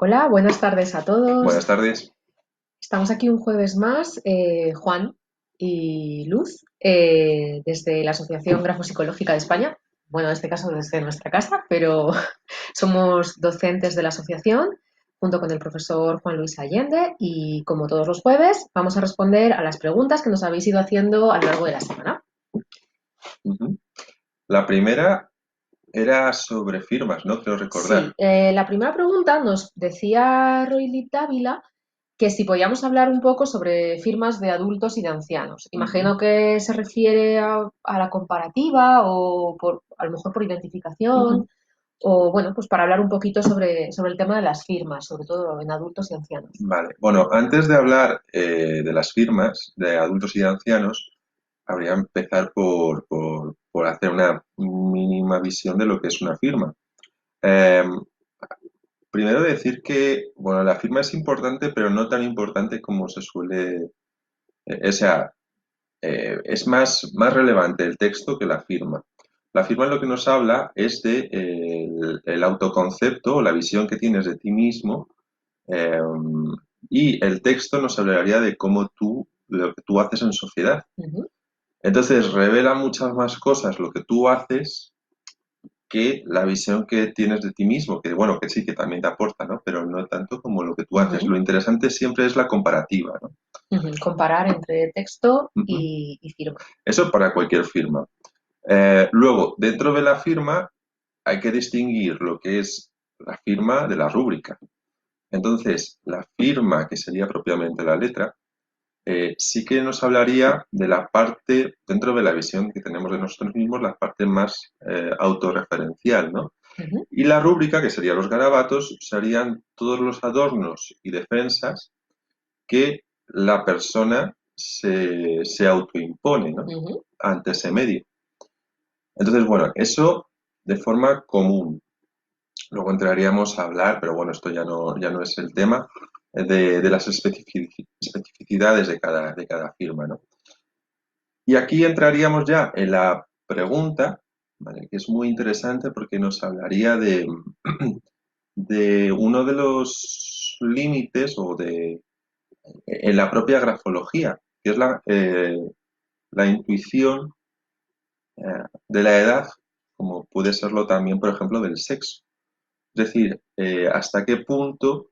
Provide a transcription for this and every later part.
Hola, buenas tardes a todos. Buenas tardes. Estamos aquí un jueves más, Juan y Luz, desde la Asociación Grafopsicológica de España. Bueno, en este caso desde nuestra casa, pero somos docentes de la asociación junto con el profesor Juan Luis Allende y como todos los jueves vamos a responder a las preguntas que nos habéis ido haciendo a lo largo de la semana. Ujú. La primera era sobre firmas, ¿no? Creo recordar. Sí, la primera pregunta nos decía Roy Dávila que si podíamos hablar un poco sobre firmas de adultos y de ancianos. Ujú, Imagino que se refiere a la comparativa o a lo mejor por ujú. identificación o bueno, pues para hablar un poquito sobre el tema de las firmas, sobre todo en adultos y ancianos. Vale. Bueno, antes de hablar de las firmas de adultos y de ancianos, habría que empezar por hacer una mínima visión de lo que es una firma. Eh, Primero decir que, bueno, la firma es importante, pero no tan importante como se suele, o sea, es más relevante el texto que la firma. La firma lo que nos habla es de el autoconcepto o la visión que tienes de ti mismo, eh, y el texto nos hablaría de cómo lo que tú haces en sociedad. Ujú, Entonces revela muchas más cosas lo que tú haces que la visión que tienes de ti mismo, que bueno, que sí, que también te aporta, ¿no? Pero no tanto como lo que tú haces. ujú, Lo interesante siempre es la comparativa, ¿no? ujú. Comparar entre texto Ujú. y firma. Eso para cualquier firma. Luego, dentro de la firma hay que distinguir lo que es la firma de la rúbrica. Entonces, la firma, que sería propiamente la letra, sí que nos hablaría de la parte, dentro de la visión que tenemos de nosotros mismos, la parte más autorreferencial, ¿no? Ujú, Y la rúbrica, que serían los garabatos, serían todos los adornos y defensas que la persona se autoimpone, ¿no? ujú. Ante ese medio. Entonces, bueno, eso de forma común. Luego entraríamos a hablar, pero bueno, esto ya no es el tema, de las especificidades de cada firma, ¿no? Y aquí entraríamos ya en la pregunta, ¿vale? Que es muy interesante porque nos hablaría de uno de los límites en la propia grafología, que es la intuición de la edad, como puede serlo también, por ejemplo, del sexo. Es decir, hasta qué punto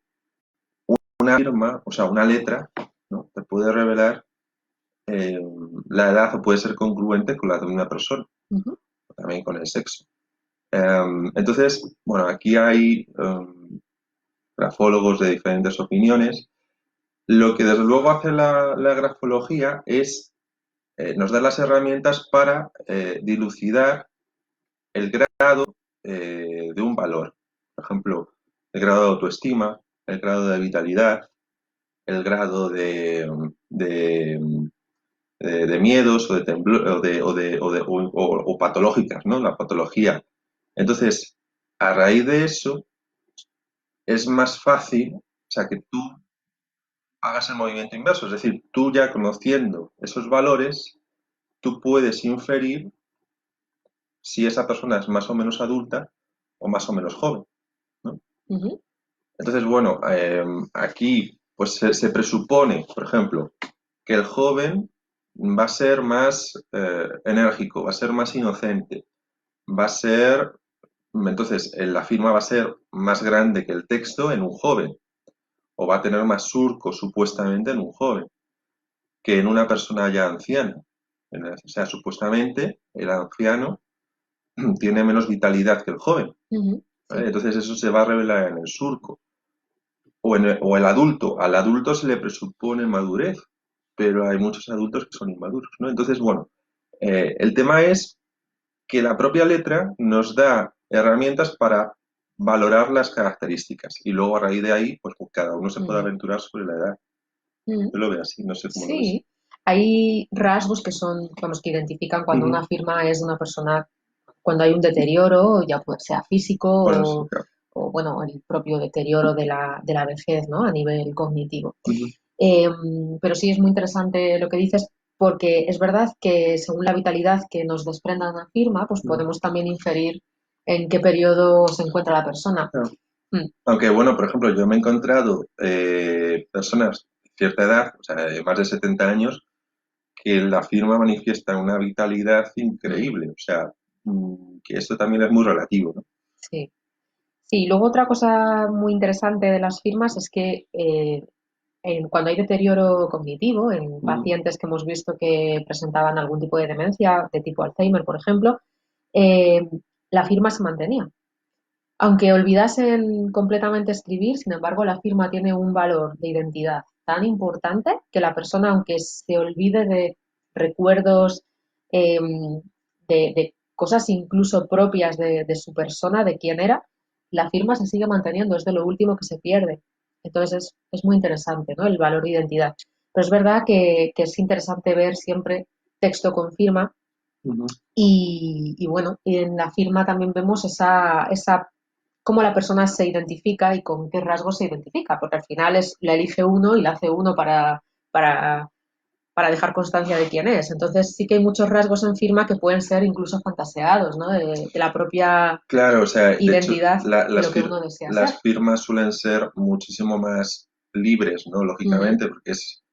una firma, o sea, una letra, ¿no? Te puede revelar eh, la edad o puede ser congruente con la de una persona, Ujú. también con el sexo. Entonces, bueno, aquí hay grafólogos de diferentes opiniones. Lo que desde luego hace la grafología es nos da las herramientas para dilucidar el grado de un valor. Por ejemplo, el grado de autoestima, el grado de vitalidad, el grado de, de miedos o de, o patológicas, ¿no? La patología. Entonces, a raíz de eso, es más fácil, o sea, que tú hagas el movimiento inverso. Es decir, tú ya conociendo esos valores, tú puedes inferir si esa persona es más o menos adulta o más o menos joven, ¿no? Ujú, Entonces, bueno, aquí pues se presupone, por ejemplo, que el joven va a ser más enérgico, va a ser más inocente, va a ser, entonces la firma va a ser más grande que el texto en un joven, o va a tener más surco supuestamente en un joven, que en una persona ya anciana. O sea, supuestamente el anciano tiene menos vitalidad que el joven, ujú. ¿vale? Sí. Entonces eso se va a revelar en el surco. O el adulto, al adulto se le presupone madurez, pero hay muchos adultos que son inmaduros, ¿no? Entonces, bueno, el tema es que la propia letra nos da herramientas para valorar las características y luego a raíz de ahí, pues cada uno se puede Ujú, aventurar sobre la edad. ujú. Yo lo veo así, no sé cómo lo ves. Sí, hay rasgos que son, vamos, que identifican cuando Ujú. una firma es de una persona, cuando hay un deterioro, ya puede sea físico Bueno, sí, claro. bueno, el propio deterioro de la vejez, ¿no? A nivel cognitivo. Ujú, Eh, pero sí es muy interesante lo que dices, porque es verdad que según la vitalidad que nos desprenda una firma, pues ujú, podemos también inferir en qué periodo se encuentra la persona. claro. Mm, Aunque, bueno, por ejemplo, yo me he encontrado personas de cierta edad, o sea, de más de 70 años, que la firma manifiesta una vitalidad mm, increíble. O sea, que esto también es muy relativo, ¿no? sí. Sí, luego otra cosa muy interesante de las firmas es que cuando hay deterioro cognitivo en Mm, pacientes que hemos visto que presentaban algún tipo de demencia, de tipo Alzheimer, por ejemplo, eh, la firma se mantenía. Aunque olvidasen completamente escribir, sin embargo, la firma tiene un valor de identidad tan importante que la persona, aunque se olvide de recuerdos, eh, de cosas incluso propias de su persona, de quién era, la firma se sigue manteniendo, es de lo último que se pierde. Entonces es muy interesante, ¿no? El valor de identidad. Pero es verdad que es interesante ver siempre texto con firma ujú. y bueno, y en la firma también vemos esa cómo la persona se identifica y con qué rasgos se identifica, porque al final la elige uno y la hace uno para, para dejar constancia de quién es. Entonces sí que hay muchos rasgos en firma que pueden ser incluso fantaseados, ¿no? De la propia Claro, o sea, de hecho, identidad de lo que uno desea ser. las firmas suelen ser muchísimo más libres, ¿no? Ujú, Lógicamente, porque es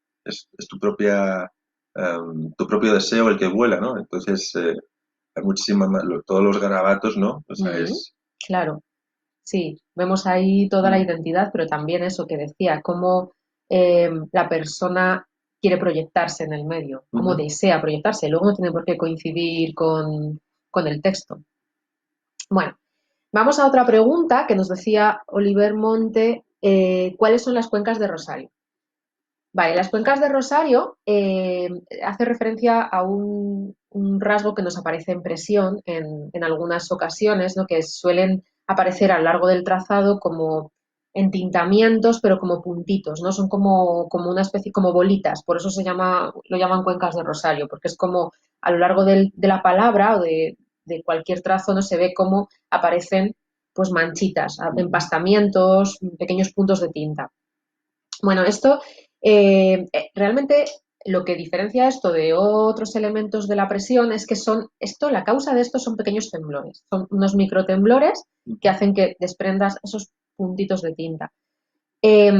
tu propio deseo el que vuela, ¿no? Entonces, hay muchísimas más, todos los garabatos, ¿no? O sea, ujú, claro. Sí, vemos ahí toda la mm, identidad, pero también eso que decía, cómo la persona quiere proyectarse en el medio, cómo ujú. desea proyectarse. Luego no tiene por qué coincidir con el texto. Bueno, vamos a otra pregunta que nos decía Oliver Monte, ¿cuáles son las cuencas de Rosario? Vale, las cuencas de Rosario hace referencia a un rasgo que nos aparece en presión en algunas ocasiones, ¿no? Que suelen aparecer a lo largo del trazado como entintamientos, pero como puntitos, ¿no? Son como una especie, como bolitas, por eso lo llaman cuencas de Rosario, porque es como a lo largo de la palabra o de cualquier trazo no se ve cómo aparecen pues manchitas, Ujú, empastamientos, pequeños puntos de tinta. Bueno, esto realmente lo que diferencia esto de otros elementos de la presión es que la causa de esto son pequeños temblores, son unos microtemblores que ujú, hacen que desprendas esos puntitos de tinta. Eh,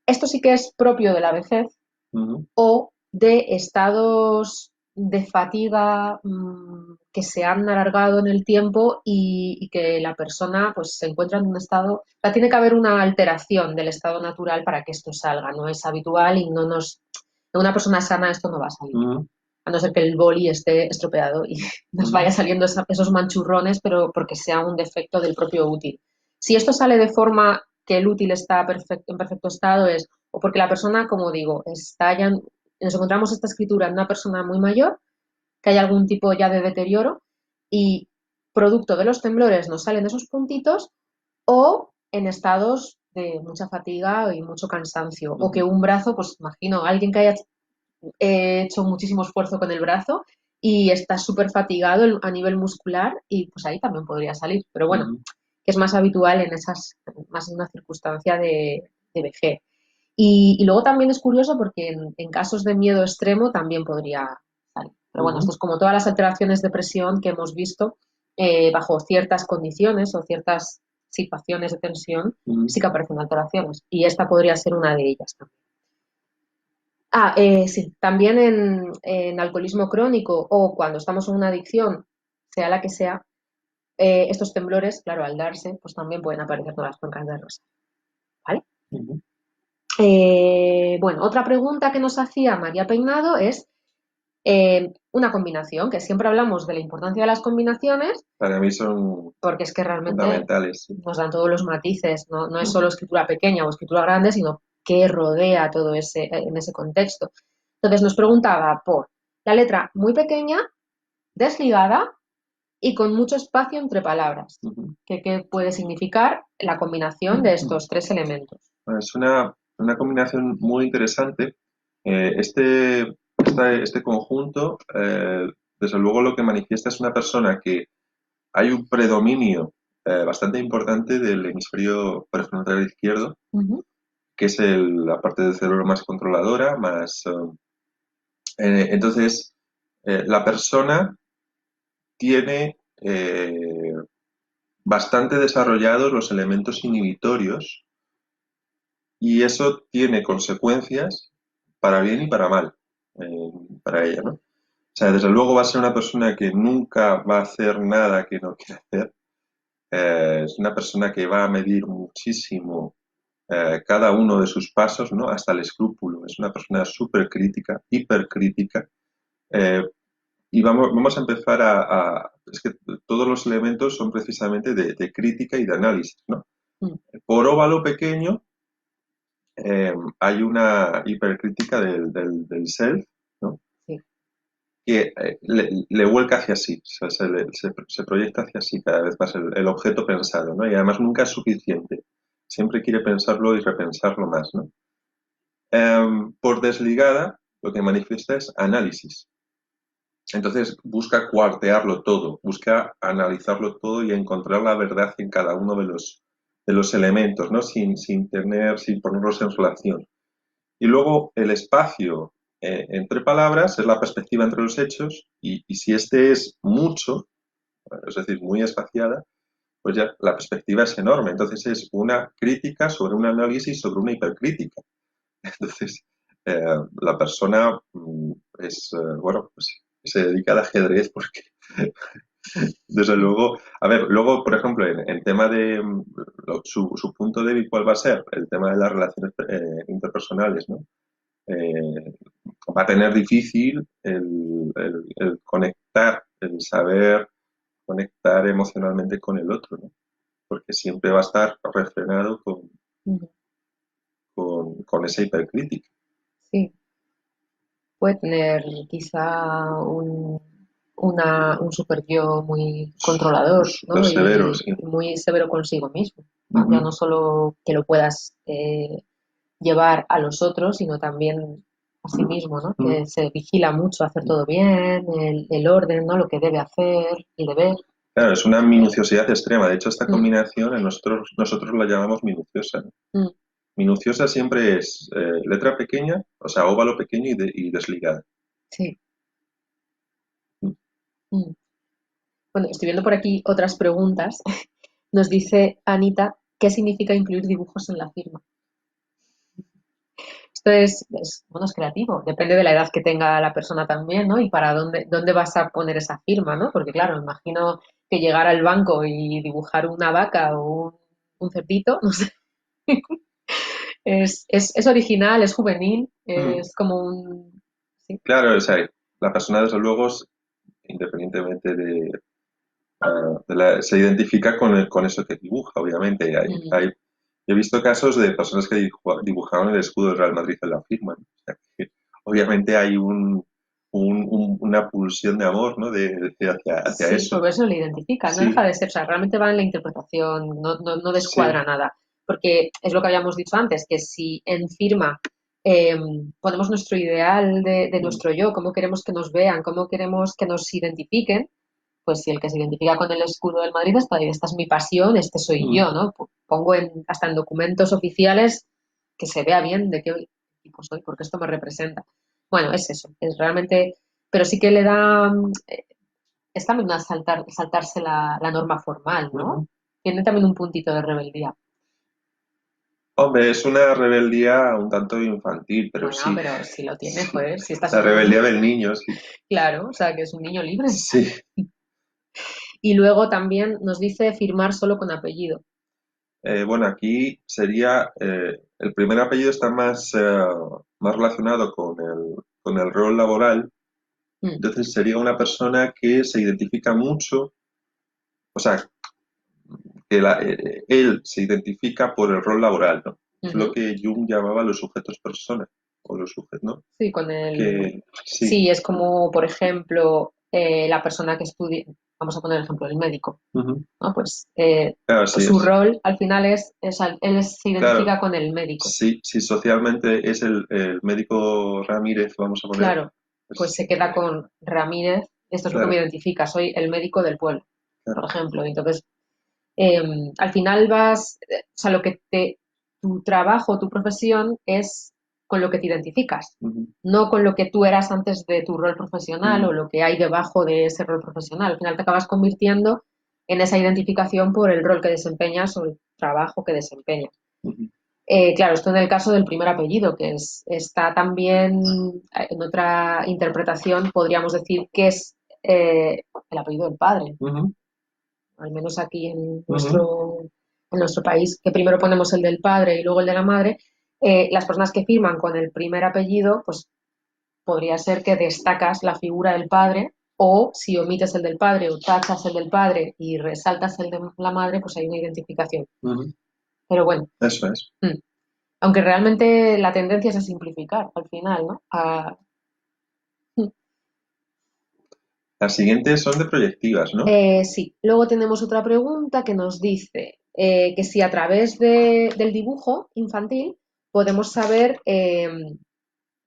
Esto sí que es propio de la vejez ujú, o de estados de fatiga que se han alargado en el tiempo y que la persona pues se encuentra en un estado, o sea, tiene que haber una alteración del estado natural para que esto salga, no es habitual y de una persona sana esto no va a salir, ujú, a no ser que el boli esté estropeado y nos vaya ujú, saliendo esos manchurrones, pero porque sea un defecto del propio útil. Si esto sale de forma que el útil está en perfecto estado es o porque la persona, como digo, está ya, nos encontramos esta escritura en una persona muy mayor, que hay algún tipo ya de deterioro y producto de los temblores nos salen esos puntitos o en estados de mucha fatiga y mucho cansancio o que ujú, un brazo, pues imagino, alguien que haya hecho muchísimo esfuerzo con el brazo y está súper fatigado a nivel muscular y pues ahí también podría salir, pero bueno, ujú. que es más habitual más en una circunstancia de vejez. Y luego también es curioso porque en casos de miedo extremo también podría salir. Pero bueno, esto Ujú, es como todas las alteraciones de presión que hemos visto bajo ciertas condiciones o ciertas situaciones de tensión, ujú. sí que aparecen alteraciones. Y esta podría ser una de ellas también. Sí, también en alcoholismo crónico o cuando estamos en una adicción, sea la que sea, estos temblores, claro, al darse, pues también pueden aparecer todas las cuencas de rosa. ¿Vale? Ujú. Bueno, otra pregunta que nos hacía María Peinado es una combinación, que siempre hablamos de la importancia de las combinaciones, Para mí son porque es que realmente fundamentales, sí. nos dan todos los matices, no es Ujú. solo escritura pequeña o escritura grande, sino que rodea todo en ese contexto. Entonces nos preguntaba por la letra muy pequeña, desligada y con mucho espacio entre palabras. Ujú. ¿Qué puede significar la combinación de estos tres elementos? Bueno, es una combinación muy interesante. Este conjunto, desde luego, lo que manifiesta es una persona que hay un predominio bastante importante del hemisferio prefrontal izquierdo, Ujú, que es la parte del cerebro más controladora, más... entonces, la persona tiene bastante desarrollados los elementos inhibitorios y eso tiene consecuencias para bien y para mal para ella, ¿no? O sea, desde luego va a ser una persona que nunca va a hacer nada que no quiera hacer. Es una persona que va a medir muchísimo cada uno de sus pasos, ¿no? Hasta el escrúpulo. Es una persona súper crítica, hipercrítica. Eh, y vamos a empezar Es que todos los elementos son precisamente de crítica y de análisis, ¿no? Mm, Por óvalo pequeño hay una hipercrítica del self, ¿no? sí. Que le vuelca hacia sí, o sea, se proyecta hacia sí cada vez más el objeto pensado, ¿no? Y además nunca es suficiente, siempre quiere pensarlo y repensarlo más, ¿no? Por desligada, lo que manifiesta es análisis. Entonces busca cuartearlo todo, busca analizarlo todo y encontrar la verdad en cada uno de los elementos, ¿no? Sin ponerlos en relación. Y luego el espacio entre palabras es la perspectiva entre los hechos y si este es mucho, es decir, muy espaciada, pues ya la perspectiva es enorme. Entonces es una crítica sobre un análisis sobre una hipercrítica. Entonces eh, la persona bueno, pues se dedica al ajedrez porque desde Mm, luego, a ver, luego, por ejemplo, en tema de su punto débil, ¿cuál va a ser? El tema de las relaciones interpersonales, ¿no? eh, Va a tener difícil el conectar, el saber conectar emocionalmente con el otro, ¿no? Porque siempre va a estar refrenado mm, con esa hipercrítica. sí. Puede tener quizá un super yo muy controlador, Súper ¿no? severo, sí. Y muy severo consigo mismo, Uh ¿no? Ya -huh. no solo que lo puedas llevar a los otros, sino también a sí mismo, ¿no? Uh -huh. Que se vigila mucho hacer todo bien, el orden, ¿no? Lo que debe hacer, el deber. Claro, es una minuciosidad extrema. De hecho, esta Mm, combinación nosotros la llamamos minuciosa, ¿no? mm, Minuciosa siempre es letra pequeña, o sea, óvalo pequeño y desligada. sí. Mm. Bueno, estoy viendo por aquí otras preguntas. Nos dice Anita, ¿qué significa incluir dibujos en la firma? Esto bueno, es creativo, depende de la edad que tenga la persona también, ¿no? Y para dónde vas a poner esa firma, ¿no? Porque claro, imagino que llegar al banco y dibujar una vaca o un cerdito, no sé, es original, es juvenil, Mm. es como un... Sí. Claro, o sea, la persona, desde luego, independientemente se identifica con eso que dibuja, obviamente. Mm, He visto casos de personas que dibujaban el escudo del Real Madrid en la firma, ¿no? O sea, que obviamente hay una pulsión de amor, ¿no? Hacia sí, eso. por eso lo identifica, no deja Sí, de ser, o sea, realmente va en la interpretación, no sí. descuadra nada, porque es lo que habíamos dicho antes, que si en firma eh, ponemos nuestro ideal de Mm, nuestro yo, cómo queremos que nos vean, cómo queremos que nos identifiquen, pues si el que se identifica con el escudo del Madrid está ahí, esta es mi pasión, este soy mm. yo, ¿no? Pongo hasta en documentos oficiales que se vea bien de qué equipo soy, porque esto me representa. Bueno, es eso, es realmente, pero sí que le da, es también una saltarse la norma formal, ¿no? Ujú. Tiene también un puntito de rebeldía. Hombre, es una rebeldía un tanto infantil, pero Bueno, sí, pero si lo tiene, sí. joder, si estás La en un... rebeldía del niño, sí. Claro, o sea, que es un niño libre. Sí. Y luego también nos dice firmar solo con apellido. Bueno, aquí sería, el primer apellido está más relacionado con el rol laboral, Mm, entonces sería una persona que se identifica mucho, o sea, que él se identifica por el rol laboral, ¿no? Es lo ujú. que Jung llamaba los sujetos personas, o los sujetos, ¿no? Sí, con el... Que sí, Sí, es como, por ejemplo, la persona que estudia, vamos a poner el ejemplo, el médico, ujú. ¿no? Pues Claro, sí su es. rol al final él se Claro, identifica con el médico. si socialmente es el médico Ramírez, vamos a poner, Claro, pues pues se queda con Ramírez, esto es lo que me claro, identifica, soy el médico del pueblo, por claro. ejemplo. Entonces, eh, al final o sea, tu trabajo, tu profesión es con lo que te identificas, Ujú, no con lo que tú eras antes de tu rol profesional ujú, o lo que hay debajo de ese rol profesional. Al final te acabas convirtiendo en esa identificación por el rol que desempeñas o el trabajo que desempeñas. Ujú. Claro, esto en el caso del primer apellido, está también en otra interpretación, podríamos decir que es el apellido del padre, Ujú. al menos aquí Ujú. en nuestro país, que primero ponemos el del padre y luego el de la madre. Las personas que firman con el primer apellido, pues podría ser que destacas la figura del padre, o si omites el del padre o tachas el del padre y resaltas el de la madre, pues hay una identificación. Ujú. Pero bueno, Eso es. aunque realmente la tendencia es a simplificar al final, ¿no? Las siguientes son de proyectivas, ¿no? Sí, luego tenemos otra pregunta que nos dice que si a través del dibujo infantil podemos saber en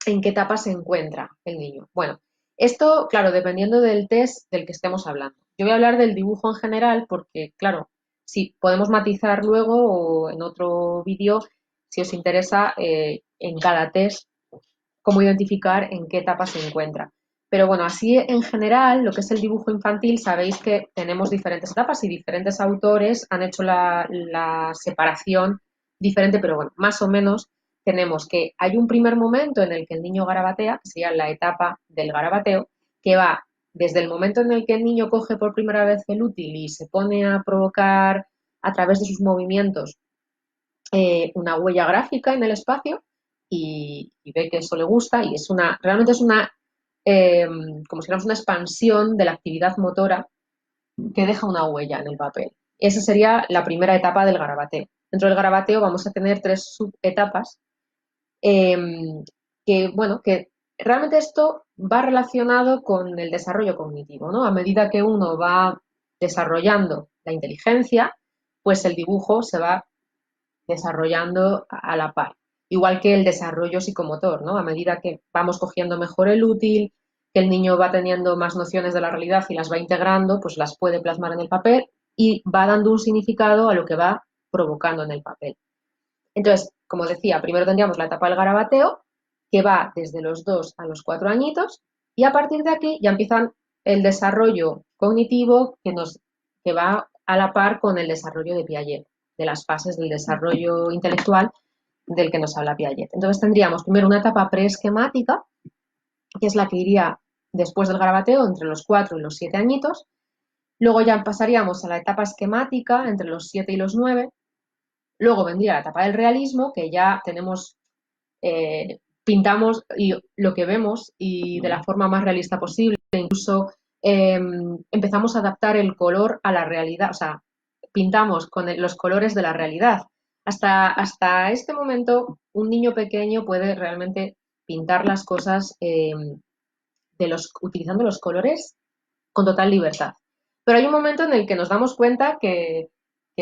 qué etapa se encuentra el niño. Bueno, esto, claro, dependiendo del test del que estemos hablando. Yo voy a hablar del dibujo en general porque, claro, sí, podemos matizar luego o en otro vídeo, si os interesa, en cada test, cómo identificar en qué etapa se encuentra. Pero bueno, así en general, lo que es el dibujo infantil, sabéis que tenemos diferentes etapas y diferentes autores han hecho la separación diferente, pero bueno, más o menos tenemos que hay un primer momento en el que el niño garabatea, que sería la etapa del garabateo, que va desde el momento en el que el niño coge por primera vez el útil y se pone a provocar a través de sus movimientos una huella gráfica en el espacio y ve que eso le gusta y realmente es eh, como si fuéramos una expansión de la actividad motora que deja una huella en el papel. Esa sería la primera etapa del garabateo. Dentro del garabateo vamos a tener tres subetapas eh, bueno, que realmente esto va relacionado con el desarrollo cognitivo, ¿no? A medida que uno va desarrollando la inteligencia, pues el dibujo se va desarrollando a la par. Igual que el desarrollo psicomotor, ¿no? A medida que vamos cogiendo mejor el útil, que el niño va teniendo más nociones de la realidad y las va integrando, pues las puede plasmar en el papel y va dando un significado a lo que va provocando en el papel. Entonces, como decía, primero tendríamos la etapa del garabateo, que va desde los 2 a los 4 añitos, y a partir de aquí ya empiezan el desarrollo cognitivo que va a la par con el desarrollo de Piaget, de las fases del desarrollo intelectual del que nos habla Piaget. Entonces tendríamos primero una etapa preesquemática, que es la que iría después del garabateo, entre los 4 y los 7 añitos. Luego ya pasaríamos a la etapa esquemática, entre los 7 y los 9. Luego vendría la etapa del realismo, que ya pintamos lo que vemos y de la forma más realista posible. Incluso empezamos a adaptar el color a la realidad, o sea, pintamos con los colores de la realidad. Hasta este momento, un niño pequeño puede realmente pintar las cosas utilizando los colores con total libertad. Pero hay un momento en el que nos damos cuenta que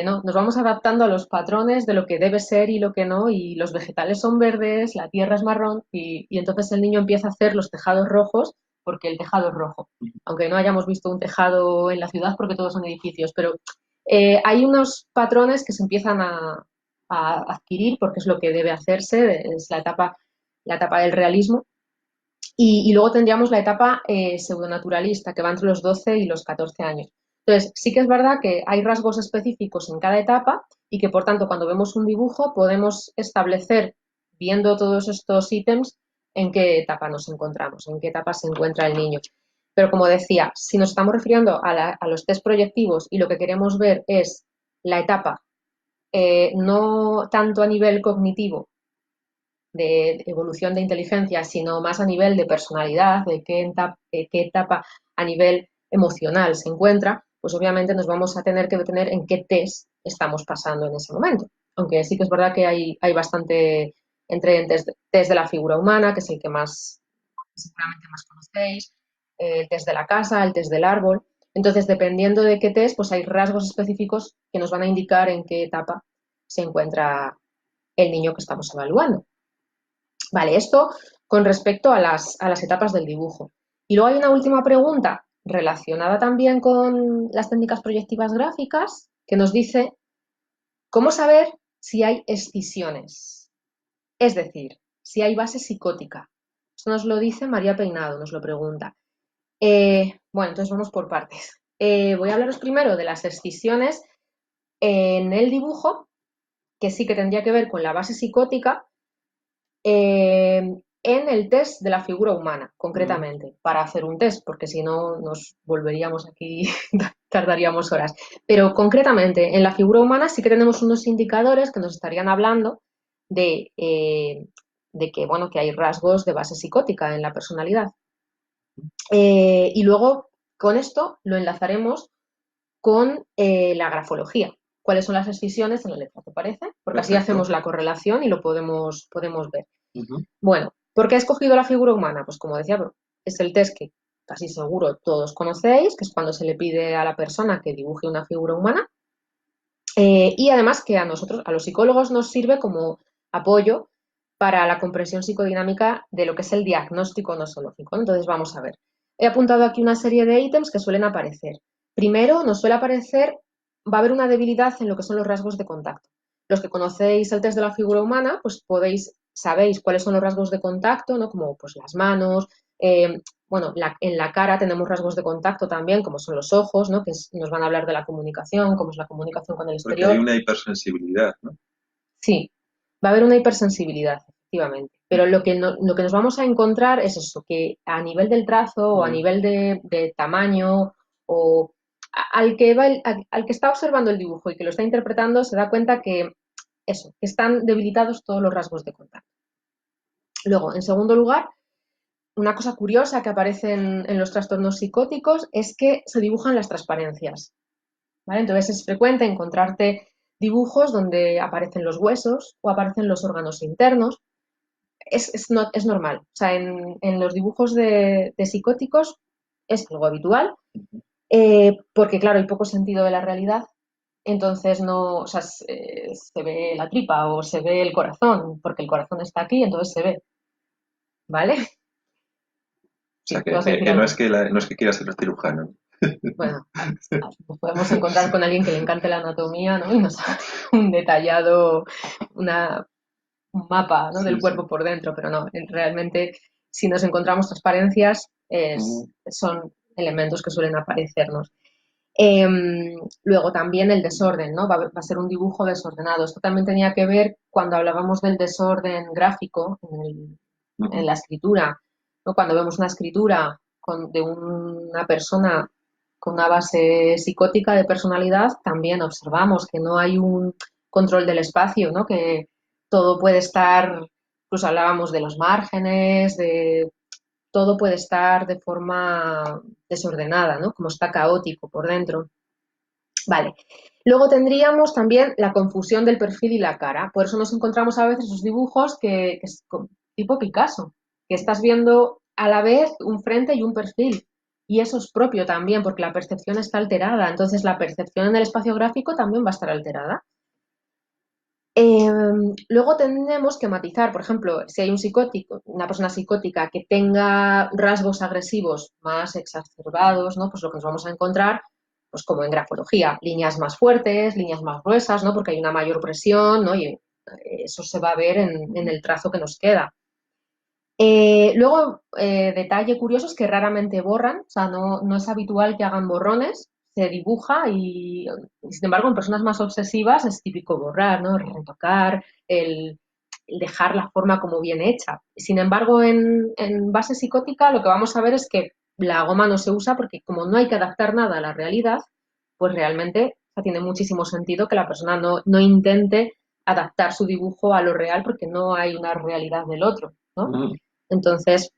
no, nos vamos adaptando a los patrones de lo que debe ser y lo que no, y los vegetales son verdes, la tierra es marrón, y entonces el niño empieza a hacer los tejados rojos porque el tejado es rojo. Aunque no hayamos visto un tejado en la ciudad porque todos son edificios, pero hay unos patrones que se empiezan a adquirir porque es lo que debe hacerse, es la etapa del realismo. Y luego tendríamos la etapa pseudonaturalista, que va entre los 12 y los 14 años. Entonces, sí que es verdad que hay rasgos específicos en cada etapa y que, por tanto, cuando vemos un dibujo podemos establecer, viendo todos estos ítems, en qué etapa nos encontramos, en qué etapa se encuentra el niño. Pero como decía, si nos estamos refiriendo a los test proyectivos y lo que queremos ver es la etapa, no tanto a nivel cognitivo, de evolución de inteligencia, sino más a nivel de personalidad, de qué etapa a nivel emocional se encuentra, pues obviamente nos vamos a tener que detener en qué test estamos pasando en ese momento. Aunque sí que es verdad que hay bastante entre test de la figura humana, que es el que más seguramente más conocéis, el test de la casa, el test del árbol. Entonces, dependiendo de qué test, pues hay rasgos específicos que nos van a indicar en qué etapa se encuentra el niño que estamos evaluando. Vale, esto con respecto a las etapas del dibujo. Y luego hay una última pregunta relacionada también con las técnicas proyectivas gráficas que nos dice cómo saber si hay escisiones, es decir, si hay base psicótica. Esto nos lo dice María Peinado, nos lo pregunta. Bueno, entonces vamos por partes. Voy a hablaros primero de las escisiones en el dibujo, que sí que tendría que ver con la base psicótica, en el test de la figura humana, concretamente, para hacer un test, porque si no nos volveríamos aquí, tardaríamos horas. Pero concretamente, en la figura humana sí que tenemos unos indicadores que nos estarían hablando de que, bueno, que hay rasgos de base psicótica en la personalidad. Y luego, con esto, lo enlazaremos con la grafología. ¿Cuáles son las escisiones en la letra? ¿Te parece? Porque así Perfecto. hacemos la correlación y lo podemos ver. Ujú. Bueno, ¿por qué he escogido la figura humana? Pues como decía, es el test que casi seguro todos conocéis, que es cuando se le pide a la persona que dibuje una figura humana. Y además que a nosotros, a los psicólogos, nos sirve como apoyo para la comprensión psicodinámica de lo que es el diagnóstico nosológico. Entonces, vamos a ver. He apuntado aquí una serie de ítems que suelen aparecer. Primero, nos suele aparecer, va a haber una debilidad en lo que son los rasgos de contacto. Los que conocéis el test de la figura humana, pues sabéis cuáles son los rasgos de contacto, ¿no? Como pues las manos, bueno, en la cara tenemos rasgos de contacto también, como son los ojos, ¿no? Nos van a hablar de la comunicación, cómo es la comunicación con el Porque hay exterior. una hipersensibilidad, ¿no? Sí, va a haber una hipersensibilidad, efectivamente. Pero lo que nos vamos a encontrar es eso, que a nivel del trazo o a nivel de tamaño o al que está observando el dibujo y que lo está interpretando se da cuenta que eso, que están debilitados todos los rasgos de contacto. Luego, en segundo lugar, una cosa curiosa que aparece en los trastornos psicóticos es que se dibujan las transparencias, ¿vale? Entonces es frecuente encontrarte dibujos donde aparecen los huesos o aparecen los órganos internos. Es normal. O sea, en los dibujos de psicóticos es algo habitual, porque claro, hay poco sentido de la realidad. Entonces no, o sea, se ve la tripa o se ve el corazón, porque el corazón está aquí, entonces se ve, ¿vale? O sea, Sí, ¿tú vas a decir que no algo? es que no es que quiera ser cirujano. Bueno, nos podemos encontrar con alguien que le encante la anatomía, ¿no? Y nos haga un detallado, un mapa, ¿no? Sí, del sí. cuerpo por dentro, pero no, realmente si nos encontramos transparencias son elementos que suelen aparecernos. Eh, Luego también el desorden, ¿no? Va a ser un dibujo desordenado. Esto también tenía que ver cuando hablábamos del desorden gráfico en la escritura, ¿no? Cuando vemos una escritura de una persona con una base psicótica de personalidad, también observamos que no hay un control del espacio, ¿no? Que todo puede estar, pues hablábamos de los márgenes, todo puede estar de forma desordenada, ¿no? Como está caótico por dentro. Vale. Luego tendríamos también la confusión del perfil y la cara. Por eso nos encontramos a veces esos dibujos que es tipo Picasso, que estás viendo a la vez un frente y un perfil. Y eso es propio también, porque la percepción está alterada. Entonces, la percepción en el espacio gráfico también va a estar alterada. Luego tenemos que matizar, por ejemplo, si hay un psicótico, una persona psicótica que tenga rasgos agresivos más exacerbados, ¿no? Pues lo que nos vamos a encontrar, pues como en grafología, líneas más fuertes, líneas más gruesas, ¿no? Porque hay una mayor presión, ¿no? Y eso se va a ver en el trazo que nos queda. Luego, detalle curioso es que raramente borran, o sea, no es habitual que hagan borrones, se dibuja y, sin embargo, en personas más obsesivas es típico borrar, ¿no? Retocar, el dejar la forma como bien hecha. Sin embargo, en base psicótica lo que vamos a ver es que la goma no se usa porque como no hay que adaptar nada a la realidad, pues realmente, o sea, tiene muchísimo sentido que la persona no intente adaptar su dibujo a lo real porque no hay una realidad del otro, ¿no? Ujú. Entonces,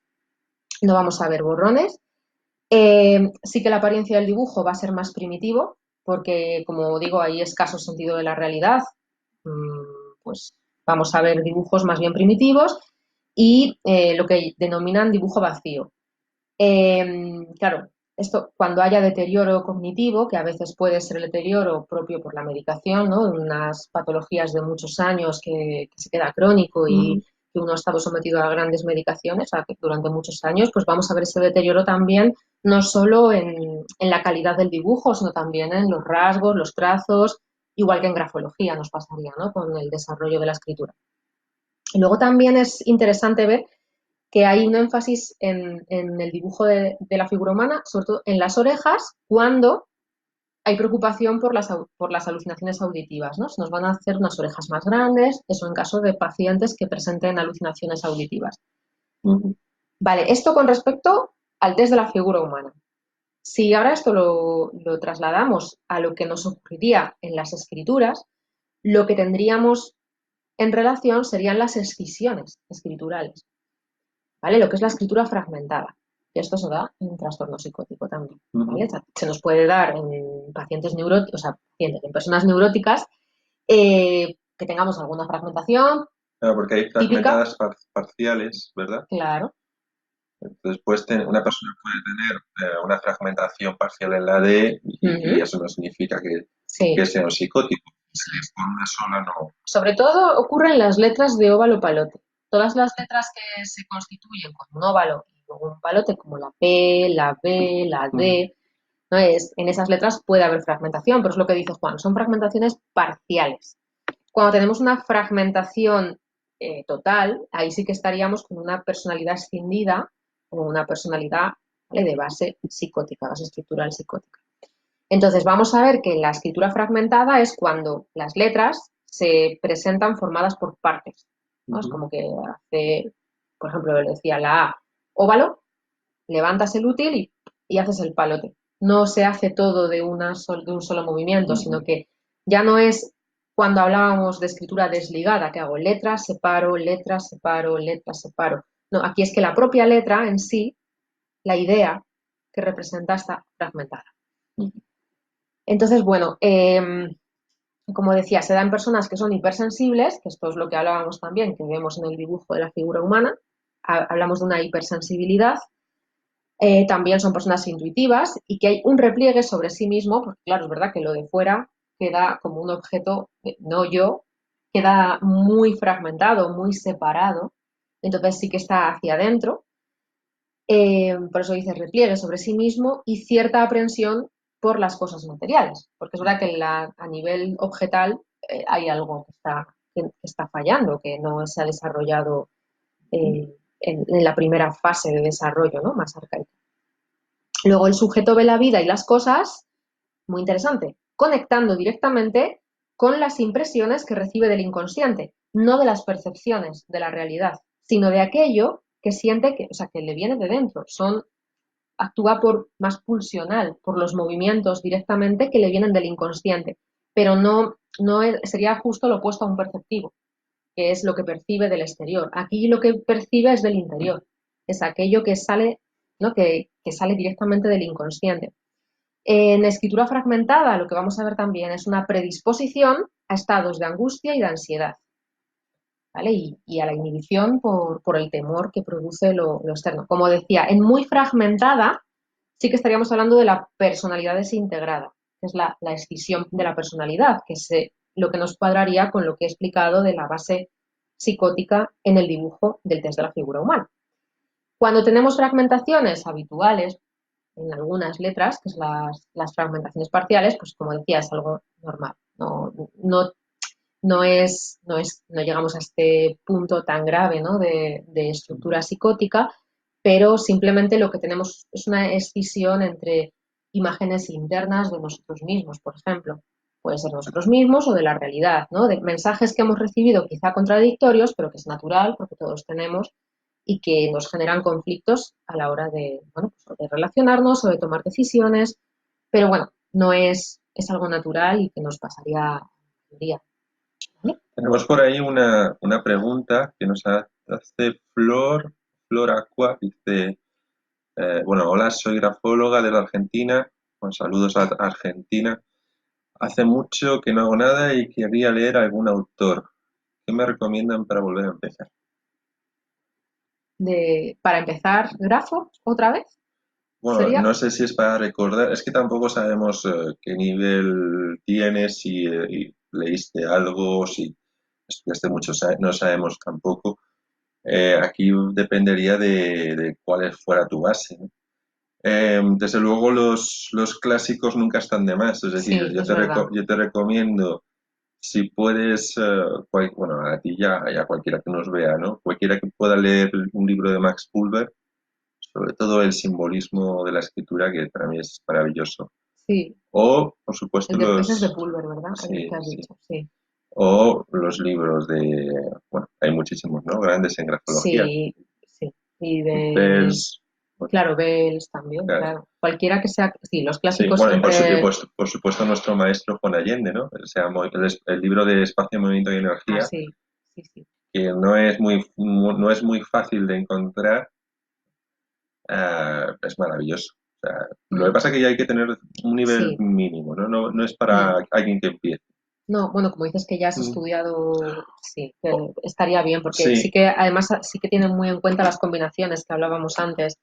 no vamos a ver borrones. Sí que la apariencia del dibujo va a ser más primitivo, porque, como digo, hay escaso sentido de la realidad. Pues vamos a ver dibujos más bien primitivos y lo que denominan dibujo vacío. Claro, esto cuando haya deterioro cognitivo, que a veces puede ser el deterioro propio por la medicación, ¿no? Unas patologías de muchos años que se queda crónico y que uno ha estado sometido a grandes medicaciones durante muchos años, pues vamos a ver ese deterioro también, no solo en la calidad del dibujo, sino también en los rasgos, los trazos, igual que en grafología nos pasaría, ¿no? Con el desarrollo de la escritura. Y luego también es interesante ver que hay un énfasis en el dibujo de la figura humana, sobre todo en las orejas, cuando hay preocupación por las alucinaciones auditivas, ¿no? Se nos van a hacer unas orejas más grandes, eso en caso de pacientes que presenten alucinaciones auditivas. Vale, esto con respecto al test de la figura humana. Si ahora esto lo trasladamos a lo que nos ocurriría en las escrituras, lo que tendríamos en relación serían las escisiones escriturales, ¿vale? Lo que es la escritura fragmentada. Y esto se da en trastorno psicótico también, ¿vale? O sea, se nos puede dar en pacientes neuróticos, o sea, en personas neuróticas, que tengamos alguna fragmentación Claro, porque hay típica, fragmentadas parciales, ¿verdad? claro, Entonces, una persona puede tener una fragmentación parcial en la D y ujú, eso no significa que sí. sea un psicótico. Si es por una sola, no. Sobre todo ocurre en las letras de óvalo palote. Todas las letras que se constituyen con un óvalo y luego un palote, como la P, la B, la Ujú, D, ¿no? En esas letras puede haber fragmentación, pero es lo que dice Juan, son fragmentaciones parciales. Cuando tenemos una fragmentación total, ahí sí que estaríamos con una personalidad escindida o una personalidad, ¿vale?, de base psicótica, base estructural psicótica. Entonces, vamos a ver que la escritura fragmentada es cuando las letras se presentan formadas por partes, ¿no? Es ujú, como que hace, por ejemplo, le decía la A, óvalo, levantas el útil y haces el palote. No se hace todo de un solo movimiento, sino ujú. que ya no es cuando hablábamos de escritura desligada, que hago letras, separo, letras, separo, letras, separo. No, aquí es que la propia letra en sí, la idea que representa, está fragmentada. Entonces, bueno, como decía, se da en personas que son hipersensibles, que esto es lo que hablábamos también, que vemos en el dibujo de la figura humana. Hablamos de una hipersensibilidad. También son personas intuitivas y que hay un repliegue sobre sí mismo, porque claro, es verdad que lo de fuera queda como un objeto, no yo, queda muy fragmentado, muy separado, entonces sí que está hacia adentro. Por eso dice repliegue sobre sí mismo y cierta aprensión por las cosas materiales, porque es verdad que a nivel objetal hay algo que está fallando, que no se ha desarrollado en la primera fase de desarrollo, ¿no?, más arcaica. Luego el sujeto ve la vida y las cosas, muy interesante, conectando directamente con las impresiones que recibe del inconsciente, no de las percepciones de la realidad, sino de aquello que siente que, o sea, que le viene de dentro. Actúa por más pulsional, por los movimientos directamente que le vienen del inconsciente, pero sería justo lo opuesto a un perceptivo, que es lo que percibe del exterior. Aquí lo que percibe es del interior, es aquello que sale, ¿no?, que sale directamente del inconsciente. En escritura fragmentada lo que vamos a ver también es una predisposición a estados de angustia y de ansiedad, ¿vale? Y a la inhibición por el temor que produce lo externo. Como decía, en muy fragmentada sí que estaríamos hablando de la personalidad desintegrada, que es la escisión de la personalidad, que es lo que nos cuadraría con lo que he explicado de la base psicótica en el dibujo del test de la figura humana. Cuando tenemos fragmentaciones habituales en algunas letras, que es las fragmentaciones parciales, pues como decía, es algo normal. No llegamos a este punto tan grave, ¿no?, de estructura psicótica, pero simplemente lo que tenemos es una escisión entre imágenes internas de nosotros mismos, por ejemplo. Puede ser nosotros mismos o de la realidad, ¿no?, de mensajes que hemos recibido quizá contradictorios, pero que es natural porque todos tenemos y que nos generan conflictos a la hora de, bueno, pues, de relacionarnos o de tomar decisiones, pero bueno, es algo natural y que nos pasaría el día, ¿vale? Tenemos por ahí una pregunta que nos hace Flor Aqua. Dice, bueno, hola, soy grafóloga de la Argentina. Con saludos a Argentina. Hace mucho que no hago nada y querría leer a algún autor. ¿Qué me recomiendan para volver a empezar? Para empezar, grafo, otra vez, Bueno, sería, no sé si es para recordar, es que tampoco sabemos qué nivel tienes, si leíste algo, si estudiaste mucho, no sabemos tampoco. Aquí dependería de cuál fuera tu base, ¿no? Desde luego los clásicos nunca están de más, es decir, sí, es verdad. yo te recomiendo, si puedes, bueno, a ti ya, y a cualquiera que nos vea, ¿no? Cualquiera que pueda leer un libro de Max Pulver, sobre todo el simbolismo de la escritura, que para mí es maravilloso. sí. O, por supuesto, Ese es de Pulver, ¿verdad? El sí, que has sí. dicho, sí. O los libros bueno, hay muchísimos, ¿no? Grandes en grafología. Sí, sí. Y de, Bells, bueno, claro, Bells también, claro. claro. Cualquiera que sea, sí, los Sí, clásicos bueno, siempre. por supuesto nuestro maestro Juan Allende, ¿no? El libro de Espacio, Movimiento y Ah, Energía, sí, sí, sí. que no es muy fácil de encontrar, es maravilloso. O sea, lo que Mm, pasa es que ya hay que tener un nivel sí. mínimo, ¿no? No es Mm. para alguien que empiece. No, bueno, como dices que ya has Mm. estudiado, sí, que O- estaría bien, porque sí Sí. que además sí que tienen muy en cuenta las combinaciones que hablábamos antes,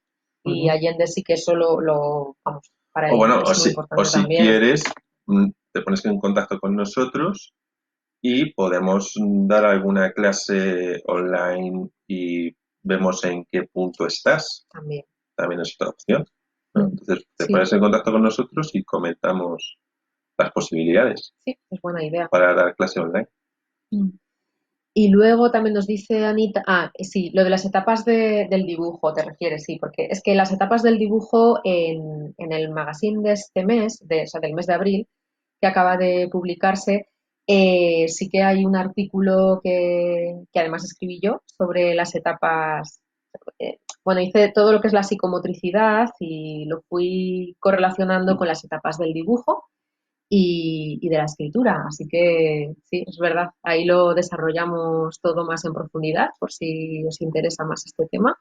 y Ujú. Allende sí que eso vamos, para O él bueno, es muy o importante si también. quieres, te pones en contacto con nosotros y podemos dar alguna clase online y vemos en qué punto estás. También. También es otra opción, ¿no? Mm, Entonces te sí, pones en contacto con nosotros y comentamos las posibilidades sí, es buena idea. para dar clase online. Mm. Y luego también nos dice Anita, sí, lo de las etapas del dibujo, te refieres, sí, porque es que las etapas del dibujo en el magazine de este mes, o sea, del mes de abril, que acaba de publicarse, sí que hay un artículo que además escribí yo sobre las etapas. Bueno, hice todo lo que es la psicomotricidad y lo fui correlacionando con las etapas del dibujo y de la escritura. Así que sí, es verdad, ahí lo desarrollamos todo más en profundidad, por si os interesa más este tema.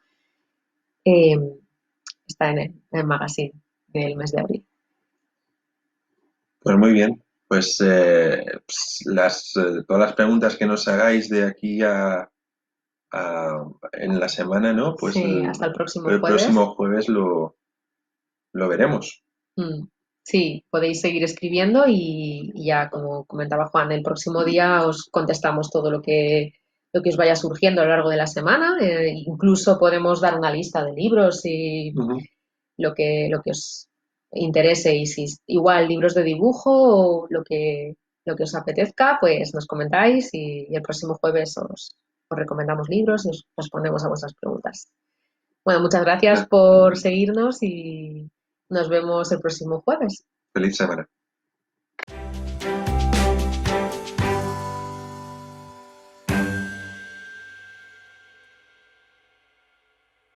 Eh, Está en el magazine del mes de abril. Pues muy bien. Pues todas las preguntas que nos hagáis de aquí en la semana, ¿no? Pues Sí, hasta el próximo el jueves. próximo jueves lo veremos. Mm, sí, podéis seguir escribiendo y ya, como comentaba Juan, el próximo día os contestamos todo lo que os vaya surgiendo a lo largo de la semana. Incluso podemos dar una lista de libros y Ujú. lo que os interese. Y si igual libros de dibujo o lo que os apetezca, pues nos comentáis y el próximo jueves os recomendamos libros y os respondemos a vuestras preguntas. Bueno, muchas gracias por seguirnos y nos vemos el próximo jueves. Feliz semana.